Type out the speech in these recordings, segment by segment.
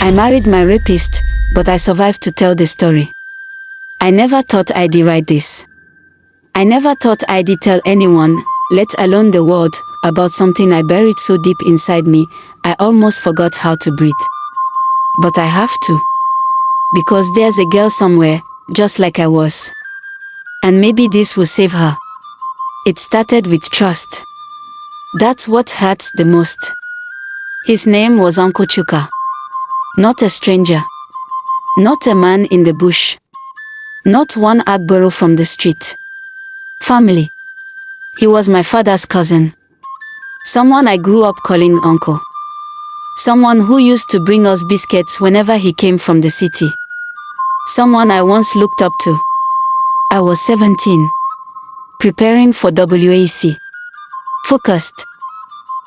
I married my rapist, but I survived to tell the story. I never thought I'd write this. I never thought I'd tell anyone, let alone the world, about something I buried so deep inside me, I almost forgot how to breathe. But I have to. Because there's a girl somewhere, just like I was. And maybe this will save her. It started with trust. That's what hurts the most. His name was Uncle Chuka. Not a stranger. Not a man in the bush. Not one Agboro from the street. Family. He was my father's cousin. Someone I grew up calling uncle. Someone who used to bring us biscuits whenever he came from the city. Someone I once looked up to. I was 17. Preparing for WAC. Focused.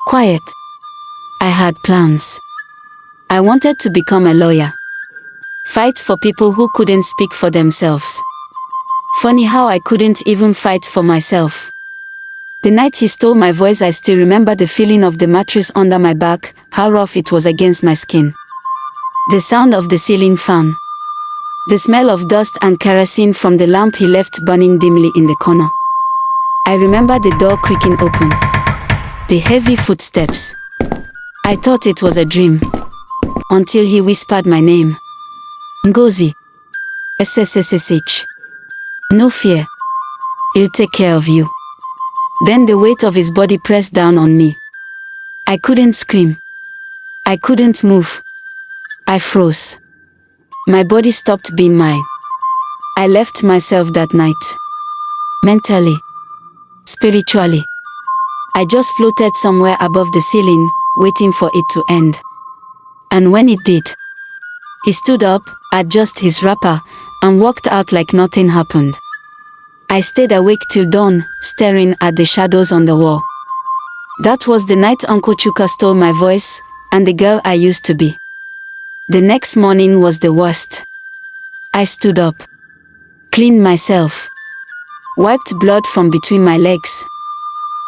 Quiet. I had plans. I wanted to become a lawyer. Fight for people who couldn't speak for themselves. Funny how I couldn't even fight for myself. The night he stole my voice, I still remember the feeling of the mattress under my back, how rough it was against my skin. The sound of the ceiling fan. The smell of dust and kerosene from the lamp he left burning dimly in the corner. I remember the door creaking open. The heavy footsteps. I thought it was a dream. Until he whispered my name. Ngozi. SSSSH. No fear. He'll take care of you. Then the weight of his body pressed down on me. I couldn't scream. I couldn't move. I froze. My body stopped being mine. I left myself that night. Mentally. Spiritually. I just floated somewhere above the ceiling, waiting for it to end. And when it did, he stood up, adjusted his wrapper, and walked out like nothing happened. I stayed awake till dawn, staring at the shadows on the wall. That was the night Uncle Chuka stole my voice, and the girl I used to be. The next morning was the worst. I stood up, cleaned myself, wiped blood from between my legs,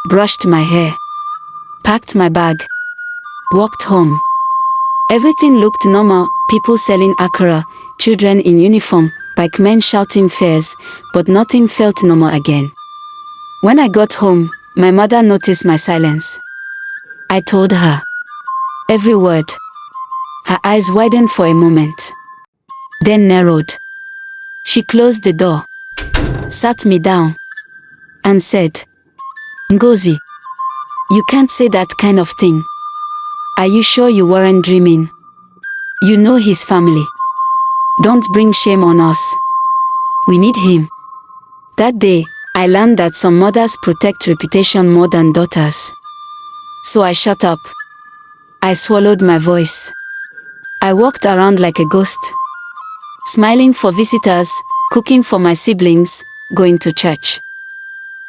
brushed my hair, packed my bag, walked home. Everything looked normal, people selling akara, children in uniform, bikemen shouting fares, but nothing felt normal again. When I got home, my mother noticed my silence. I told her every word. Her eyes widened for a moment, then narrowed. She closed the door, sat me down, and said, Ngozi, you can't say that kind of thing. Are you sure you weren't dreaming? You know his family. Don't bring shame on us. We need him. That day, I learned that some mothers protect reputation more than daughters. So I shut up. I swallowed my voice. I walked around like a ghost, smiling for visitors, cooking for my siblings, going to church.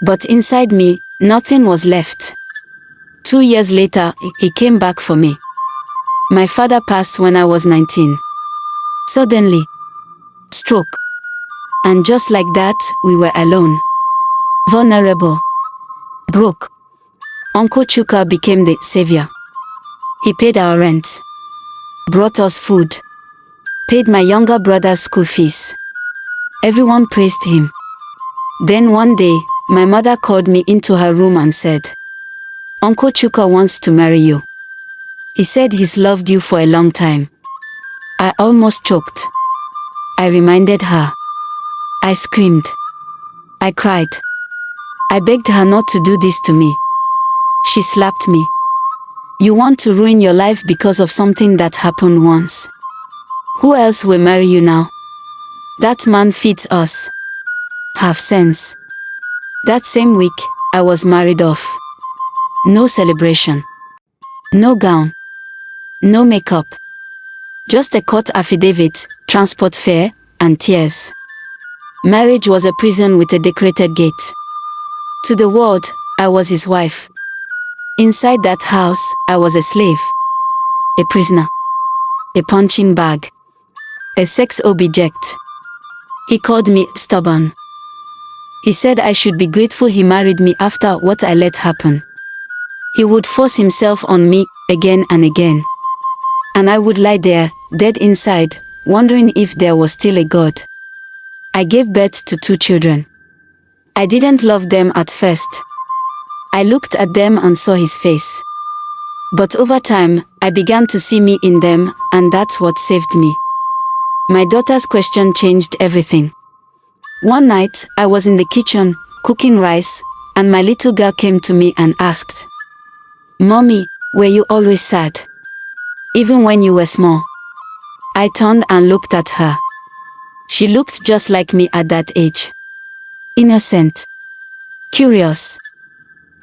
But inside me, nothing was left. 2 years later, he came back for me. My father passed when I was 19. Suddenly, stroke. And just like that, we were alone. Vulnerable. Broke. Uncle Chuka became the savior. He paid our rent. Brought us food. Paid my younger brother's school fees. Everyone praised him. Then one day, my mother called me into her room and said, Uncle Chuka wants to marry you. He said he's loved you for a long time. I almost choked. I reminded her. I screamed. I cried. I begged her not to do this to me. She slapped me. You want to ruin your life because of something that happened once. Who else will marry you now? That man feeds us. Have sense. That same week, I was married off. No celebration. No gown. No makeup. Just a court affidavit, transport fare, and tears. Marriage was a prison with a decorated gate. To the world, I was his wife. Inside that house, I was a slave. A prisoner. A punching bag. A sex object. He called me stubborn. He said I should be grateful he married me after what I let happen. He would force himself on me again and again. And I would lie there, dead inside, wondering if there was still a God. I gave birth to 2 children. I didn't love them at first. I looked at them and saw his face. But over time, I began to see me in them, and that's what saved me. My daughter's question changed everything. One night, I was in the kitchen, cooking rice, and my little girl came to me and asked, "Mommy, were you always sad? Even when you were small?" I turned and looked at her. She looked just like me at that age. Innocent, curious,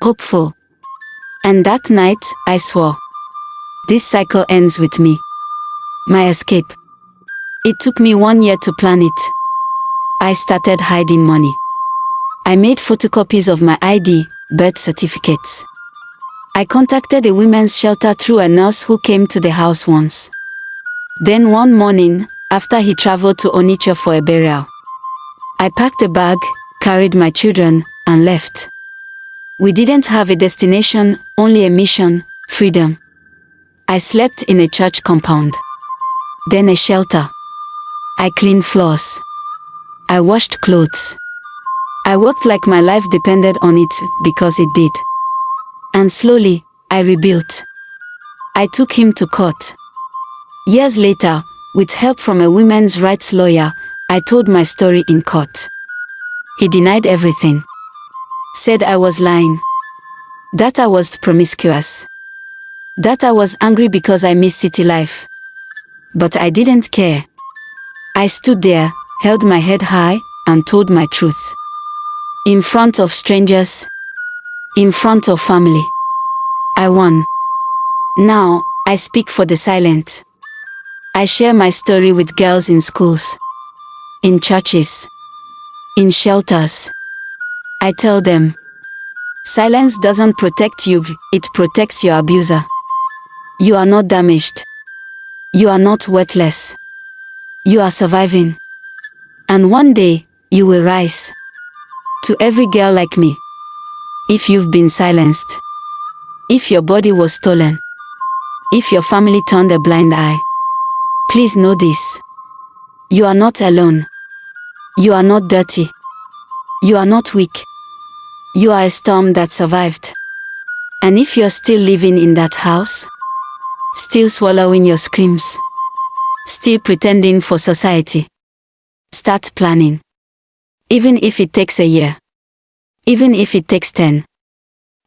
hopeful. And that night, I swore, this cycle ends with me. My escape. It took me 1 year to plan it. I started hiding money. I made photocopies of my ID, birth certificates. I contacted a women's shelter through a nurse who came to the house once. Then one morning, after he traveled to Onitsha for a burial, I packed a bag, carried my children, and left. We didn't have a destination, only a mission, freedom. I slept in a church compound. Then a shelter. I cleaned floors. I washed clothes. I worked like my life depended on it, because it did. And slowly, I rebuilt. I took him to court. Years later, with help from a women's rights lawyer, I told my story in court. He denied everything. Said I was lying. That I was promiscuous. That I was angry because I missed city life. But I didn't care. I stood there, held my head high, and told my truth. In front of strangers. In front of family. I won. Now, I speak for the silent. I share my story with girls in schools. In churches. In shelters. I tell them, silence doesn't protect you, it protects your abuser. You are not damaged. You are not worthless. You are surviving. And one day, you will rise. To every girl like me. If you've been silenced. If your body was stolen. If your family turned a blind eye. Please know this. You are not alone. You are not dirty. You are not weak. You are a storm that survived. And if you're still living in that house, still swallowing your screams, still pretending for society, start planning. Even if it takes a year. Even if it takes 10.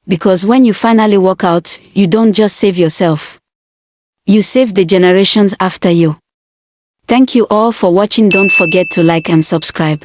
Because when you finally walk out, you don't just save yourself. You save the generations after you. Thank you all for watching. Don't forget to like and subscribe.